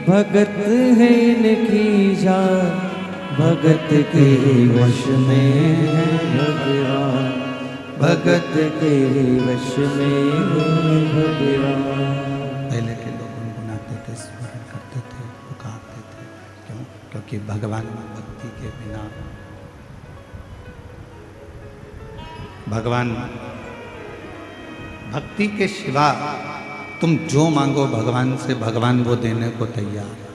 भगत है इनकी जान, भगत के वश में है भगवान, भगत के वश में है भगवान। पहले के लोग गुनगुनाते थे, स्मरण करते थे, पुकारते थे। क्यों? क्योंकि भगवान में भक्ति के बिना, भगवान भक्ति के सिवा तुम जो मांगो भगवान से, भगवान वो देने को तैयार है।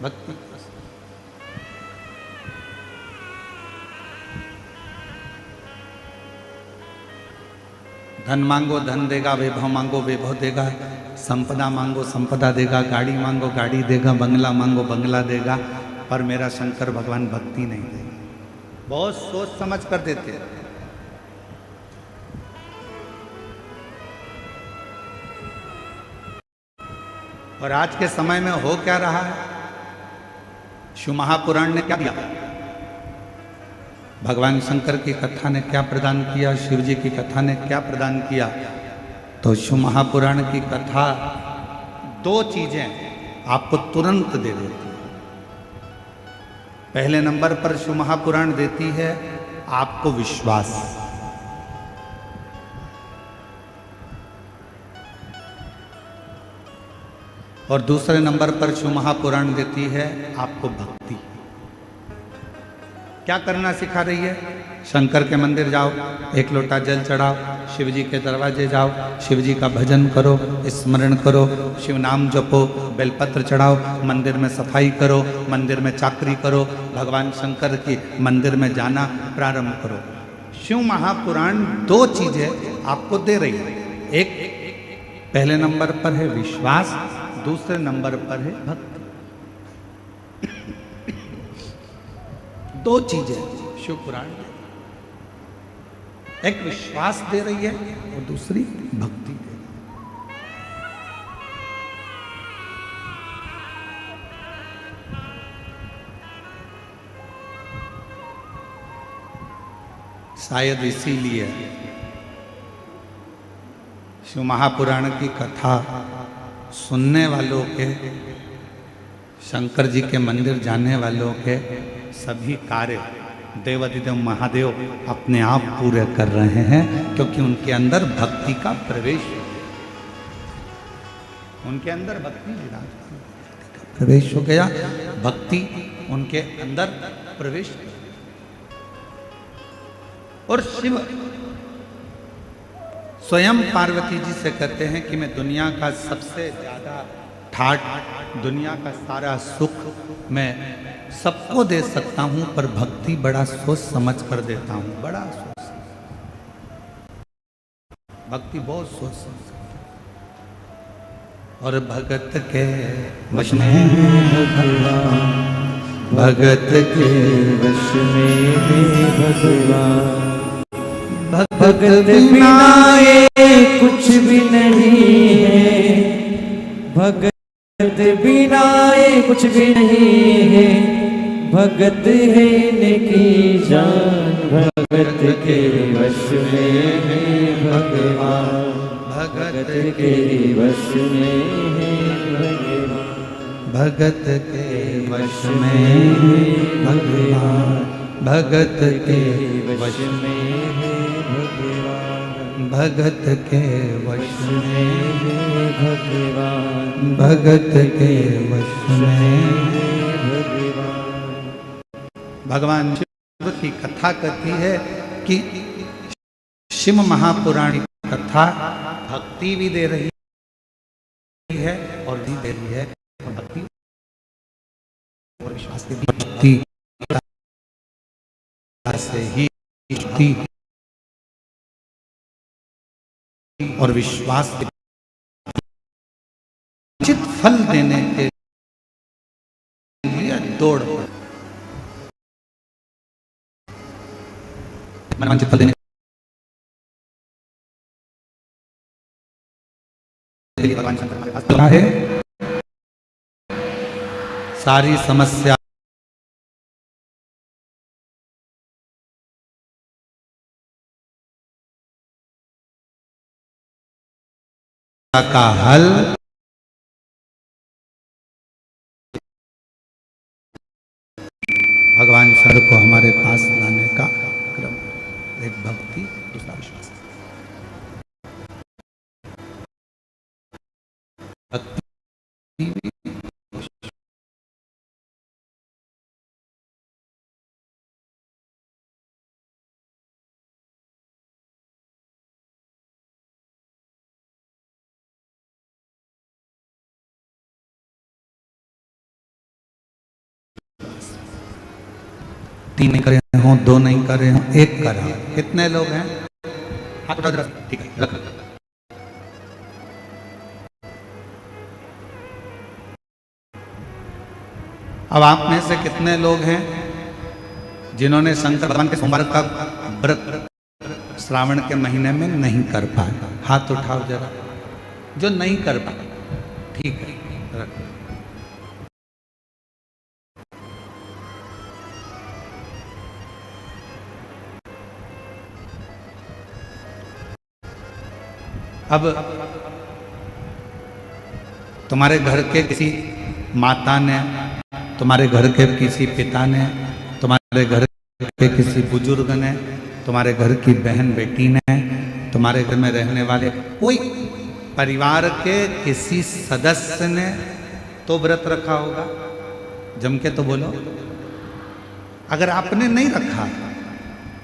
भक्ति धन मांगो धन देगा, वैभव मांगो वैभव देगा, संपदा मांगो संपदा देगा, गाड़ी मांगो गाड़ी देगा, बंगला मांगो बंगला देगा, पर मेरा शंकर भगवान भक्ति नहीं देगा। बहुत सोच समझ कर देते हैं। और आज के समय में हो क्या रहा है? शिव महापुराण ने क्या दिया? भगवान शंकर की कथा ने क्या प्रदान किया? शिव जी की कथा ने क्या प्रदान किया? तो शिव महापुराण की कथा दो चीजें आपको तुरंत दे देती है। पहले नंबर पर शिव महापुराण देती है आपको विश्वास, और दूसरे नंबर पर शिव महापुराण देती है आपको भक्ति। क्या करना सिखा रही है? शंकर के मंदिर जाओ, एक लोटा जल चढ़ाओ, शिव जी के दरवाजे जाओ, शिव जी का भजन करो, स्मरण करो, शिव नाम जपो, बेलपत्र चढ़ाओ, मंदिर में सफाई करो, मंदिर में चाकरी करो, भगवान शंकर की मंदिर में जाना प्रारंभ करो। शिव महापुराण दो चीजें आपको दे रही है। एक पहले नंबर पर है विश्वास, दूसरे नंबर पर है भक्ति। दो चीजें शिव पुराण दे, एक विश्वास दे रही है और दूसरी भक्ति दे रही है। शायद इसीलिए शिव महापुराण की कथा सुनने वालों के, शंकर जी के मंदिर जाने वालों के सभी कार्य देवाधिदेव महादेव अपने आप पूरे कर रहे हैं, क्योंकि उनके अंदर भक्ति का प्रवेश है। उनके अंदर भक्ति का प्रवेश हो गया, भक्ति उनके अंदर प्रवेश हो गया। और शिव स्वयं पार्वती जी से कहते हैं कि मैं दुनिया का सबसे ज्यादा ठाट, दुनिया का सारा सुख मैं सबको दे सकता हूं, पर भक्ति बड़ा सोच समझ कर देता हूं। बड़ा सोच, भक्ति बहुत सोच समझ। और भगत के वश में भगवान, भगत के वश में है भगवान, भगत बिना ये कुछ भी नहीं है, भगत बिना ये कुछ भी नहीं है, भगत है इनकी जान, भगत के वश में है भगवान, भगत के वश में है भगवान, भगत के वश में है भगवान, भगत के वश में है भगवान, भगत के वश में है भगवान, भगत के वश में है भगवान। भगवान शिव की कथा कहती है कि शिव महापुराण की कथा भक्ति भी दे रही है और भी दे रही है, और भक्ति और विश्वास के भक्ति से ही और विश्वास के उचित फल देने के लिए दौड़ पड़, मनोवांछित फल देने के लिए भगवान शंकर हमारे पास खड़ा है। सारी समस्या का हल भगवान शंकर को हमारे पास लाने का क्रम। एक भक्ति, दूसरा विश्वास। भक्ति तीन नहीं करे हों, दो नहीं करे हों, एक करा। कितने लोग हैं? हाथ उठा, ठीक है, रख। अब आप में से कितने लोग हैं जिन्होंने शंकर भगवान के सोमवार का व्रत श्रावण के महीने में नहीं कर पाए? हाथ उठाओ जरा, जो नहीं कर पाए। ठीक है, रख। अब तुम्हारे घर के किसी माता ने, तुम्हारे घर के किसी पिता ने, तुम्हारे घर के किसी बुजुर्ग ने, तुम्हारे घर की बहन बेटी ने, तुम्हारे घर में रहने वाले कोई परिवार के किसी सदस्य ने तो व्रत रखा होगा। जम के तो बोलो। अगर आपने नहीं रखा,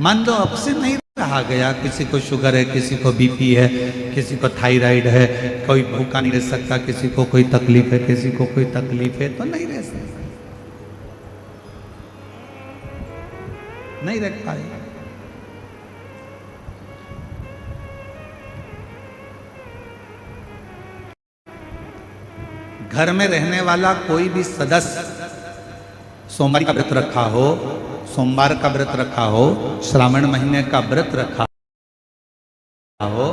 मान लो अब से नहीं रहा गया, किसी को शुगर है, किसी को बीपी है, किसी को थायराइड है, कोई भूखा नहीं रह सकता, किसी को कोई तकलीफ है, किसी को कोई तकलीफ है, तो नहीं रह सकता, नहीं रख पाए। घर में रहने वाला कोई भी सदस्य सोमवार का व्रत रखा हो, सोमवार का व्रत रखा हो, श्रावण महीने का व्रत रखा हो,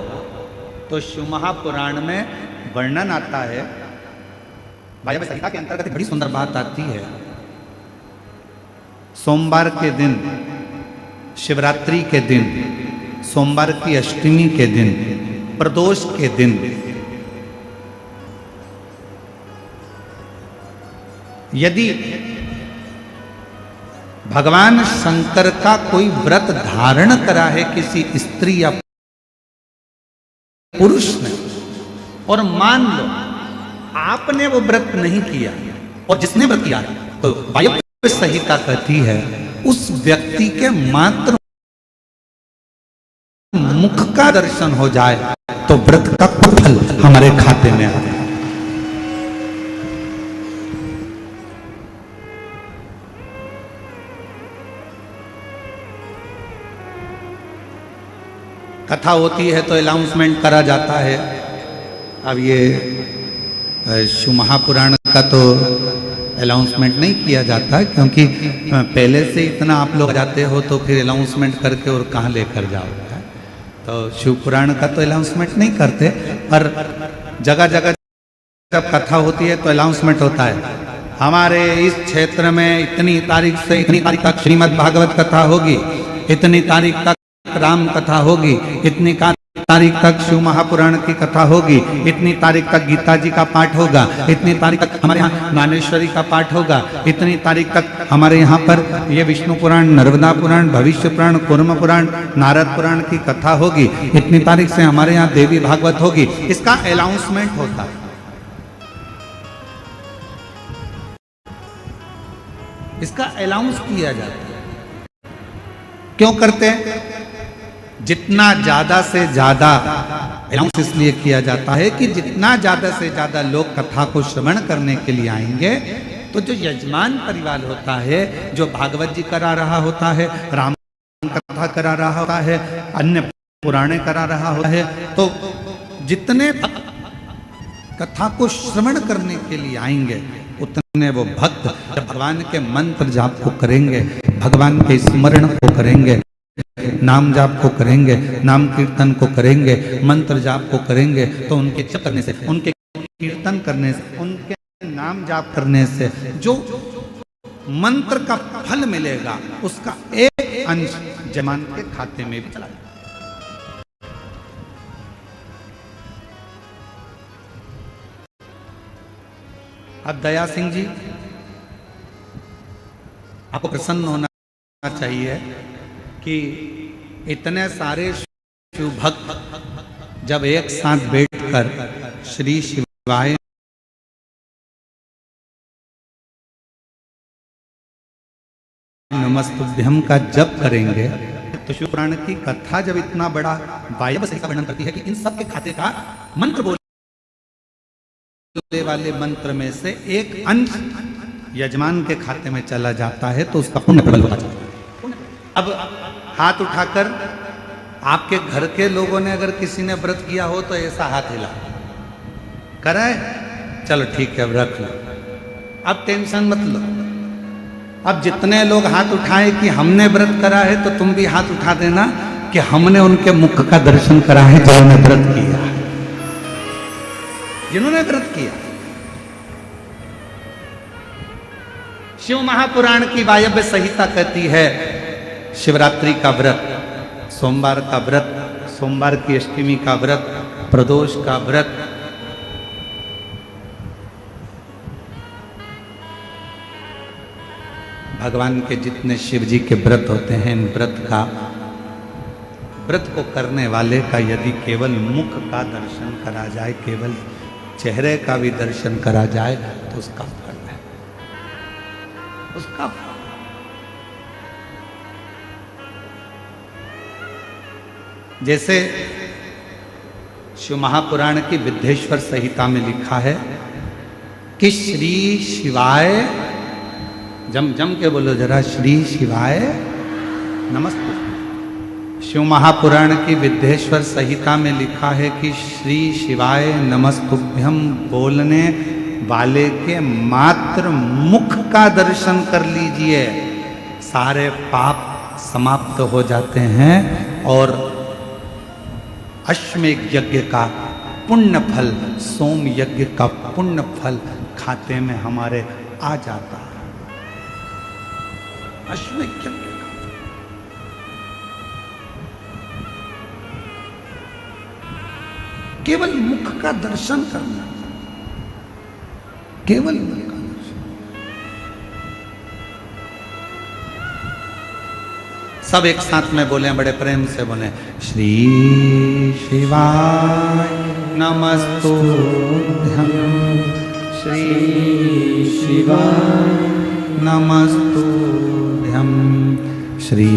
तो शिव महापुराण में वर्णन आता है, भाई संहिता के अंतर्गत बड़ी सुंदर बात आती है। सोमवार के दिन, शिवरात्रि के दिन, सोमवार की अष्टमी के दिन, प्रदोष के दिन यदि भगवान शंकर का कोई व्रत धारण करा है किसी स्त्री या पुरुष ने, और मान लो आपने वो व्रत नहीं किया और जिसने व्रत किया, तो वायव्य संहिता कहती है उस व्यक्ति के मात्र मुख का दर्शन हो जाए तो व्रत का फल हमारे खाते में आ जाए। कथा होती है तो अनाउंसमेंट करा जाता है। अब ये शिव महापुराण का तो अनाउंसमेंट नहीं किया जाता, क्योंकि पहले से इतना आप लोग जाते हो तो फिर अनाउंसमेंट करके और कहाँ लेकर जाओगे। तो शिव पुराण का तो अनाउंसमेंट नहीं करते, पर जगह जगह जब कथा होती है तो अनाउंसमेंट होता है, हमारे इस क्षेत्र में इतनी तारीख से इतनी तारीख तक श्रीमद् भागवत कथा होगी, इतनी तारीख तक राम कथा होगी, इतनी तारीख तक शिव महापुराण की कथा होगी, इतनी तारीख तक गीता जी का पाठ होगा, इतनी तारीख तक हमारे यहाँ ज्ञानेश्वरी का पाठ होगा, इतनी तारीख तक हमारे यहाँ पर ये विष्णु पुराण, नर्मदा पुराण, भविष्य पुराण, कूर्म पुराण, नारद पुराण की कथा होगी, इतनी तारीख से हमारे यहाँ देवी भागवत होगी। इसका अनाउंसमेंट होता है। इसका अनाउंस किया जाता है। क्यों करते हैं? जितना ज्यादा से ज्यादा अनाउंस इसलिए किया जाता है कि जितना ज्यादा से ज्यादा लोग कथा को श्रवण करने के लिए आएंगे, तो जो यजमान परिवार होता है, जो भागवत जी करा रहा होता है, राम कथा करा रहा होता है, अन्य पुराणे करा रहा होता है, तो जितने कथा को श्रवण करने के लिए आएंगे, उतने वो भक्त जब भगवान के मंत्र जाप को करेंगे, भगवान के स्मरण को करेंगे, नाम जाप को करेंगे, नाम कीर्तन को करेंगे, मंत्र जाप को करेंगे, तो उनके जप करने से, उनके कीर्तन करने से, उनके नाम जाप करने से जो मंत्र का फल मिलेगा, उसका एक अंश जमान के खाते में भी चला जाएगा। अब दया सिंह जी, आपको प्रसन्न होना चाहिए कि इतने सारे शिव भक्त जब एक साथ बैठकर श्री शिवाय नमस्तुभ्यम का जप करेंगे तो शिव पुराण की कथा जब इतना बड़ा वायव्य सहिता वर्णन करती है कि इन सब के खाते का मंत्र बोलने वाले मंत्र में से एक अंश यजमान के खाते में चला जाता है तो उसका पुण्य प्रबल होता जाता है। अब हाथ उठाकर आपके घर के लोगों ने अगर किसी ने व्रत किया हो तो ऐसा हाथ हिला कराए, चलो ठीक है अब रख लो, अब टेंशन मत लो। अब जितने लोग हाथ उठाए कि हमने व्रत करा है तो तुम भी हाथ उठा देना कि हमने उनके मुख का दर्शन करा है जिन्होंने व्रत किया, जिन्होंने व्रत किया। शिव महापुराण की वायव्य संहिता कहती है शिवरात्रि का व्रत, सोमवार का व्रत, सोमवार की अष्टमी का व्रत, प्रदोष का व्रत, भगवान के जितने शिव जी के व्रत होते हैं, इन व्रत को करने वाले का यदि केवल मुख का दर्शन करा जाए, केवल चेहरे का भी दर्शन करा जाए तो उसका फल है, उसका फल। जैसे शिव महापुराण की विद्येश्वर संहिता में लिखा है कि श्री शिवाय, जम के बोलो जरा, श्री शिवाय नमस्ते। शिव महापुराण की विद्येश्वर संहिता में लिखा है कि श्री शिवाय नमस्तुभ्यम बोलने वाले के मात्र मुख का दर्शन कर लीजिए, सारे पाप समाप्त हो जाते हैं और अश्वमेध यज्ञ का पुण्य फल, सोम यज्ञ का पुण्य फल खाते में हमारे आ जाता है। अश्वमेध यज्ञ का केवल मुख का दर्शन करना, केवल मुख का दर्शन। सब एक साथ में बोले, बड़े प्रेम से बोले, श्री शिवाय नमस्तुभ्यं, श्री शिवाय नमस्तुभ्यं, श्री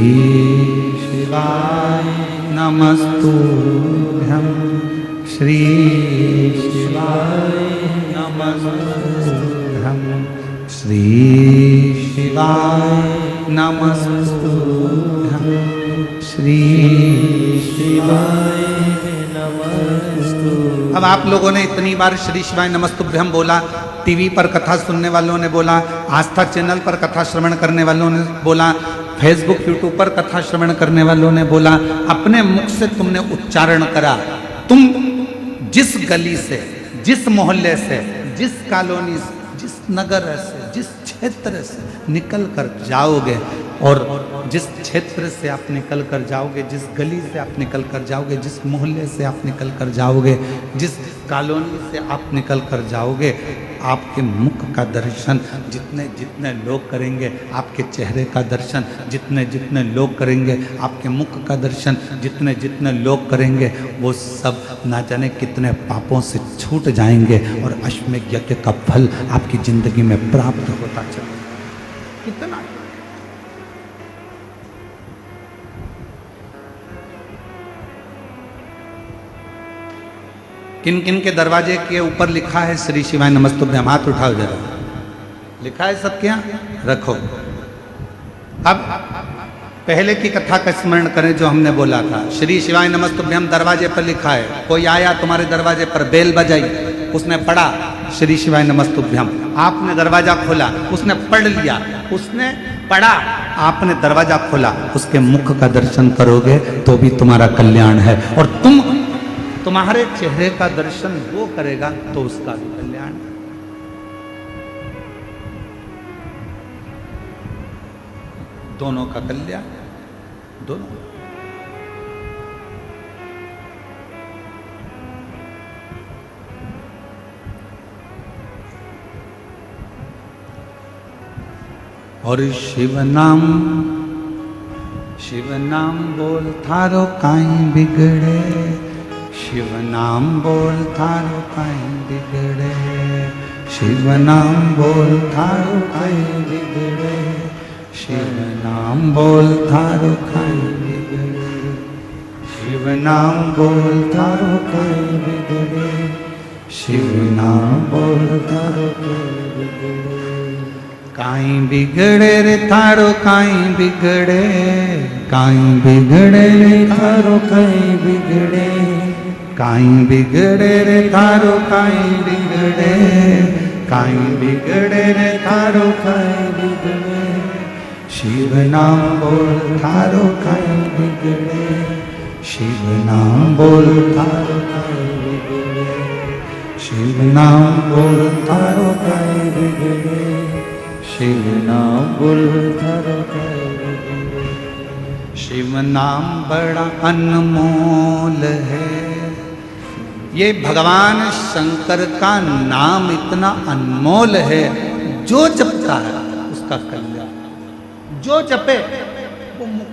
शिवाय नमस्तुभ्यं, श्री शिवाय नमस्तुभ्यं, श्री शिवाय नमस्तुभ्यं, श्री शिवाय नमस्तुभ्यं। अब आप लोगों ने इतनी बार श्री शिवाय नमस्तुभ्यं बोला, टीवी पर कथा सुनने वालों ने बोला, आस्था चैनल पर कथा श्रवण करने वालों ने बोला, फेसबुक यूट्यूब पर कथा श्रवण करने वालों ने बोला, अपने मुख से तुमने उच्चारण करा। तुम जिस गली से, जिस मोहल्ले से, जिस कॉलोनी से, जिस नगर से, जिस क्षेत्र से निकल कर जाओगे और जिस क्षेत्र से आप निकल कर जाओगे, जिस गली से आप निकल कर जाओगे, जिस मोहल्ले से आप निकल कर जाओगे, जिस कॉलोनी से आप निकल कर जाओगे, आपके मुख का दर्शन जितने जितने लोग करेंगे, आपके चेहरे का दर्शन जितने जितने लोग करेंगे, आपके मुख का दर्शन जितने जितने लोग करेंगे, वो सब ना जाने कितने पापों से छूट जाएंगे और अश्वमेध यज्ञ का फल आपकी जिंदगी में प्राप्त होता चलेगा। कितना किन किन के दरवाजे के ऊपर लिखा है श्री शिवाय नमस्तुभ्यम? हाथ उठाओ जरा, लिखा है सबके यहाँ? रखो। अब पहले की कथा का स्मरण करें जो हमने बोला था। श्री शिवाय नमस्तुभ्यम दरवाजे पर लिखा है, कोई आया तुम्हारे दरवाजे पर, बेल बजाई, उसने पढ़ा श्री शिवाय नमस्तुभ्यम, आपने दरवाजा खोला, उसने पढ़ लिया, उसने पढ़ा, आपने दरवाजा खोला, उसके मुख का दर्शन करोगे तो भी तुम्हारा कल्याण है, और तुम्हारे चेहरे का दर्शन वो करेगा तो उसका भी कल्याण है। दोनों का कल्याण, दोनों। और शिव नाम बोल थारो काई बिगड़े, शिव नाम बोल थारो काई बिगड़े, शिव नाम बोल थारो काई बिगड़े, शिव नाम बोल थारो काई बिगड़े, शिव नाम बोल थारो काई बिगड़े, शिव नाम बोल थारो काई बिगड़े। काई बिगड़े रे थारो काई बिगड़े, काई बिगड़े रे थारो काई बिगड़े, काई बिगड़े रे थारो काई बिगड़े, काई बिगड़े रे थारो काई बिगड़े, शिव नाम बोल थारो काई बिगड़े, शिव नाम बोल थारो काई बिगड़े, शिव नाम बोल थारो काई बिगड़े, शिव नाम बोल थारो काई बिगड़े। शिव नाम बड़ा अनमोल है, ये भगवान शंकर का नाम इतना अनमोल है, जो जपता है उसका कल्याण, जो जपे वो मुक्त।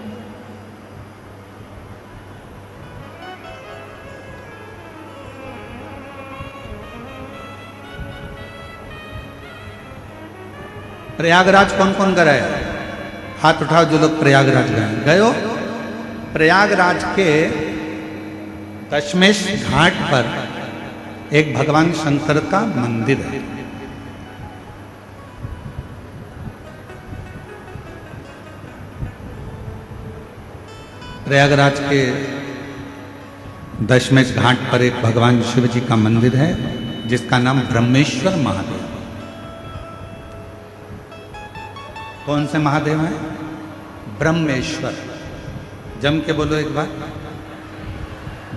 प्रयागराज कौन कौन गए? हाथ उठाओ जो लोग प्रयागराज गए हो। प्रयागराज के दशमेश घाट पर एक भगवान शंकर का मंदिर है। प्रयागराज के दशमेश घाट पर एक भगवान शिव जी का मंदिर है जिसका नाम ब्रह्मेश्वर महादेव। कौन से महादेव हैं? ब्रह्मेश्वर। जम के बोलो एक बार।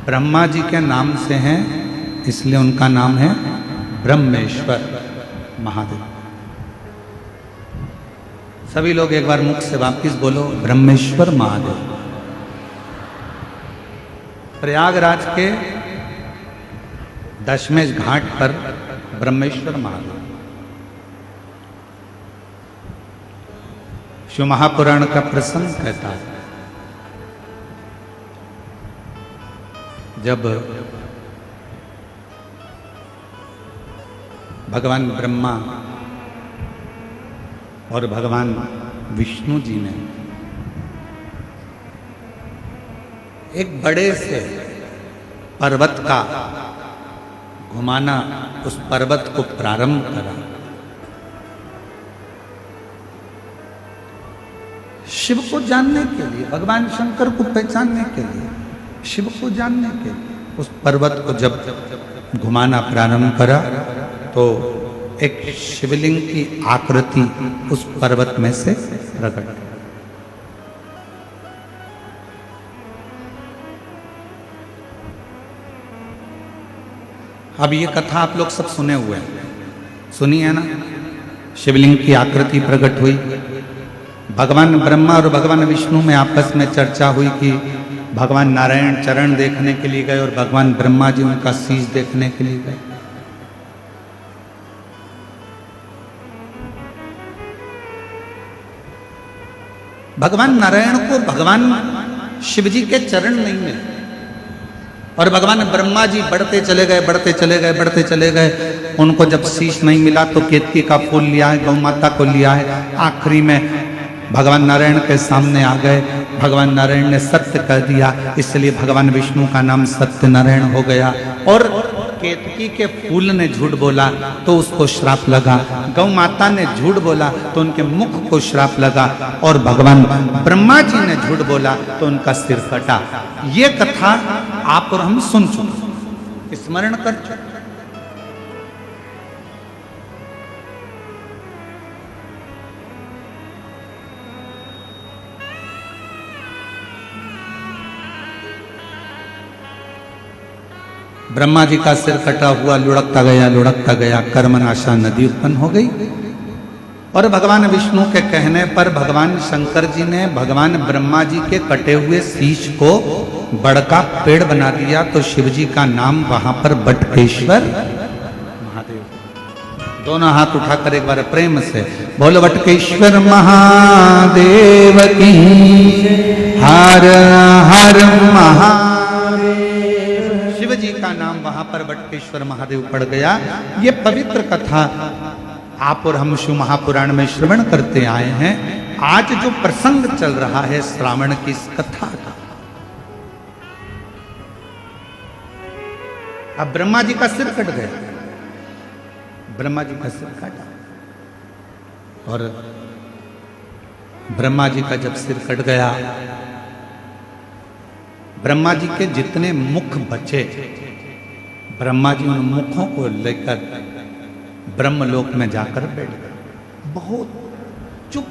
ब्रह्मा जी के नाम से हैं इसलिए उनका नाम है ब्रह्मेश्वर महादेव। सभी लोग एक बार मुख से वापिस बोलो ब्रह्मेश्वर महादेव। प्रयागराज के दशमेश घाट पर ब्रह्मेश्वर महादेव। शिव महापुराण का प्रसंग कहता है जब भगवान ब्रह्मा और भगवान विष्णु जी ने एक बड़े से पर्वत का घुमाना, उस पर्वत को प्रारंभ करा। शिव को जानने के लिए, भगवान शंकर को पहचानने के लिए, शिव को जानने के लिए उस पर्वत को जब घुमाना प्रारंभ करा तो एक शिवलिंग की आकृति उस पर्वत में से प्रकट। अब ये कथा आप लोग सब सुने हुए हैं, सुनी है ना? शिवलिंग की आकृति प्रकट हुई, भगवान ब्रह्मा और भगवान विष्णु में आपस में चर्चा हुई कि भगवान नारायण चरण देखने के लिए गए और भगवान ब्रह्मा जी उनका शीश देखने के लिए गए। भगवान नारायण को भगवान शिव जी के चरण नहीं मिले और भगवान ब्रह्मा जी बढ़ते चले गए, बढ़ते चले गए, बढ़ते चले गए। उनको जब शीश नहीं मिला तो केतकी का फूल लिया है, गौ माता को लिया है। आखिरी में भगवान नारायण के सामने आ गए। भगवान नारायण ने सत्य कह दिया, इसलिए भगवान विष्णु का नाम सत्य नारायण हो गया। और केतकी के फूल ने झूठ बोला तो उसको श्राप लगा, गौ माता ने झूठ बोला तो उनके मुख को श्राप लगा, और भगवान ब्रह्मा जी ने झूठ बोला तो उनका सिर कटा। ये कथा आप और हम सुन चुके, स्मरण कर चुके। ब्रह्मा जी का सिर कटा हुआ लुढ़कता गया, कर्मनाशा नदी उत्पन्न हो गई। और भगवान विष्णु के कहने पर भगवान शंकर जी ने भगवान ब्रह्मा जी के कटे हुए शीश को बड़का पेड़ बना दिया, तो शिव जी का नाम वहां पर बटकेश्वर महादेव। दोनों हाथ उठाकर एक बार प्रेम से बोलो बटकेश्वर महादेव की हर हर महादेव। शिव जी का नाम वहां पर बटकेश्वर महादेव पड़ गया। ये पवित्र कथा आप और हम शिव महापुराण में श्रवण करते आए हैं। आज जो प्रसंग चल रहा है श्रावण की इस कथा का, अब ब्रह्मा जी का सिर कट गया, ब्रह्मा जी का सिर काटा, और ब्रह्मा जी का जब सिर कट गया, ब्रह्मा जी के जितने मुख बचे, ब्रह्मा जी उन मुखों को लेकर ब्रह्मलोक में जाकर बैठ गए। बहुत चुप,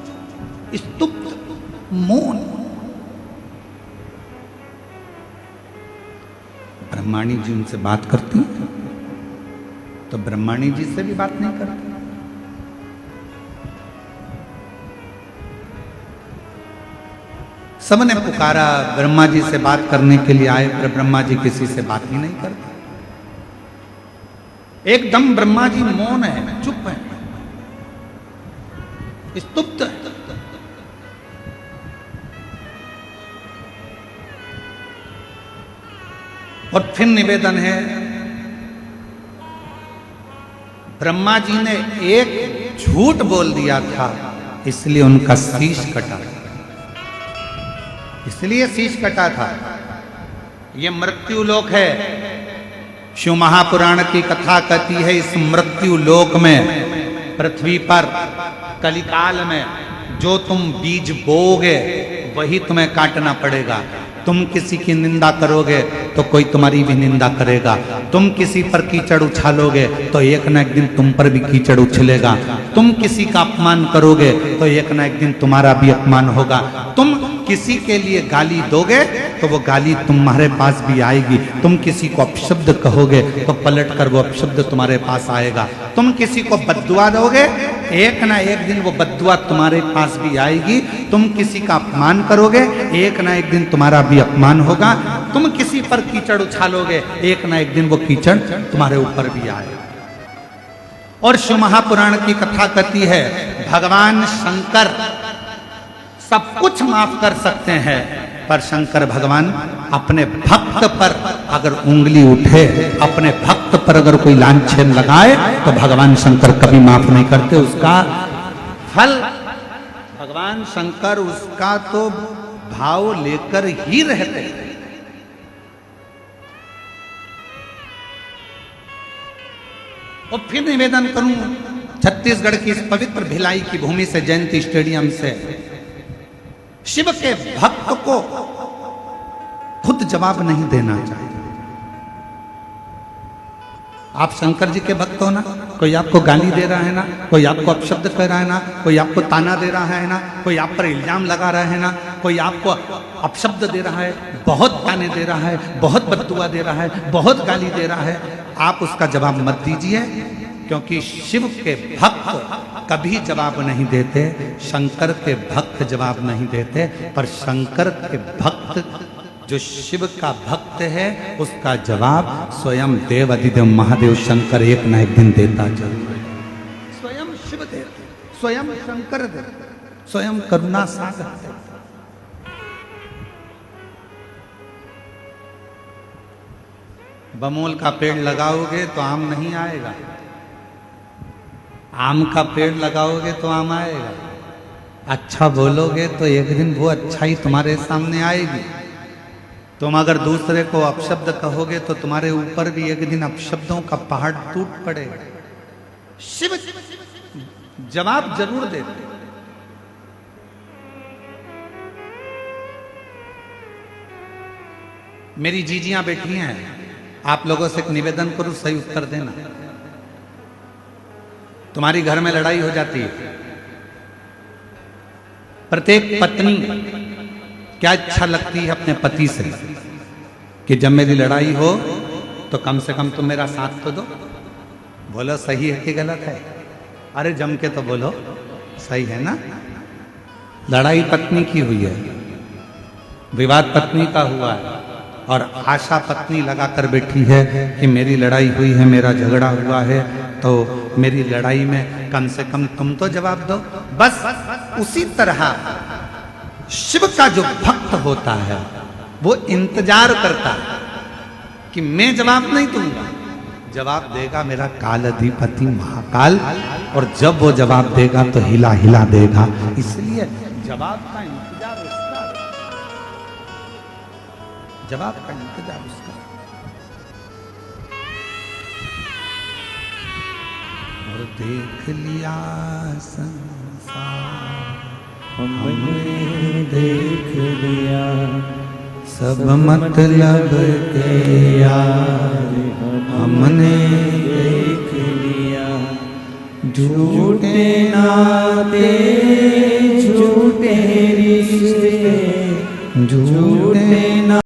स्तुप्त, मौन। ब्रह्माणी जी उनसे बात करती तो ब्रह्माणी जी से भी बात नहीं करती। सबने पुकारा, ब्रह्मा जी से बात करने के लिए आए, पर ब्रह्मा जी किसी से बात ही नहीं करते। एकदम ब्रह्मा जी मौन है, चुप है, स्तुप्त है। और फिर निवेदन है, ब्रह्मा जी ने एक झूठ बोल दिया था, इसलिए उनका शीश कटा, इसलिए शीश कटा था। ये मृत्यु लोक है। शिव महापुराण की कथा कहती है, इस मृत्यु लोक में, पृथ्वी पर कलिकाल में जो तुम बीज बोओगे वही तुम्हें काटना पड़ेगा। तुम किसी की निंदा करोगे तो कोई तुम्हारी भी निंदा करेगा। तुम किसी पर कीचड़ उछालोगे तो एक ना एक दिन तुम पर भी कीचड़ उछलेगा। तुम किसी का अपमान करोगे तो एक ना एक दिन तुम्हारा भी अपमान होगा। तुम किसी के लिए गाली दोगे तो वो गाली तुम्हारे पास भी आएगी। तुम किसी को अपशब्द कहोगे तो पलट कर वो अपशब्द तुम्हारे पास आएगा। तुम किसी को बद्दुआ दोगे, एक ना एक दिन वो बद्दुआ तुम्हारे पास भी आएगी। तुम किसी का अपमान करोगे, एक ना एक दिन तुम्हारा भी अपमान होगा। तुम किसी पर कीचड़ उछालोगे, एक ना एक दिन वो कीचड़ तुम्हारे ऊपर भी आएगा। और शिव महापुराण की कथा कहती है, भगवान शंकर सब कुछ माफ कर सकते हैं, पर शंकर भगवान अपने भक्त पर अगर उंगली उठे, अपने भक्त पर अगर कोई लांछन लगाए तो भगवान शंकर कभी माफ नहीं करते। उसका फल भगवान शंकर उसका तो भाव लेकर ही रहते हैं। और फिर निवेदन करूं, छत्तीसगढ़ की इस पवित्र भिलाई की भूमि से, जयंती स्टेडियम से, शिव के भक्त को खुद जवाब नहीं देना चाहिए। आप शंकर जी के भक्त हो ना, कोई आपको गाली दे रहा है ना, कोई आपको अपशब्द कह रहा है ना, कोई आपको ताना दे रहा है ना, कोई आप पर इल्जाम लगा रहा है ना, कोई आपको अपशब्द दे रहा है, बहुत ताने दे रहा है, बहुत बद्दुआ दे रहा है, बहुत गाली दे रहा है, आप उसका जवाब मत दीजिए, क्योंकि शिव के भक्त कभी जवाब नहीं देते, शंकर के भक्त जवाब नहीं देते। पर शंकर के भक्त जो शिव का भक्त है, उसका जवाब स्वयं देव अधिदेव महादेव शंकर एक ना एक दिन देता जरूर। स्वयं शिव देते, स्वयं शंकर देते, स्वयं करुणा सागर देते। बमोल का पेड़ लगाओगे तो आम नहीं आएगा, आम का पेड़ लगाओगे तो आम आएगा। अच्छा बोलोगे तो एक दिन वो अच्छाई तुम्हारे सामने आएगी। तुम अगर दूसरे को अपशब्द कहोगे तो तुम्हारे ऊपर भी एक दिन अपशब्दों का पहाड़ टूट पड़ेगा। शिव जवाब जरूर देते। मेरी जीजियां बैठी हैं, आप लोगों से एक निवेदन करूं, सही उत्तर देना। तुम्हारी घर में लड़ाई हो जाती है, प्रत्येक पत्नी क्या इच्छा लगती है अपने पति से कि जब मेरी लड़ाई हो तो कम से कम तुम मेरा साथ तो दो। बोलो सही है कि गलत है? अरे जम के तो बोलो, सही है ना? लड़ाई पत्नी की हुई है, विवाद पत्नी का हुआ है, और आशा पत्नी लगा कर बैठी है कि मेरी लड़ाई हुई है, मेरा झगड़ा हुआ है, तो मेरी लड़ाई में कम से कम तुम तो जवाब दो। बस उसी तरह शिव का जो भक्त होता है वो इंतजार करता है कि मैं जवाब नहीं दूंगा, जवाब देगा मेरा काल अधिपति महाकाल, और जब वो जवाब देगा तो हिला हिला देगा। इसलिए जवाब का इंतजार उसका, जवाब का इंतजार उसका। और देख लिया संसार, हमने देख लिया सब मतलब के यार, हमने देख लिया झूठे नाते झूठे रिश्ते, झूठे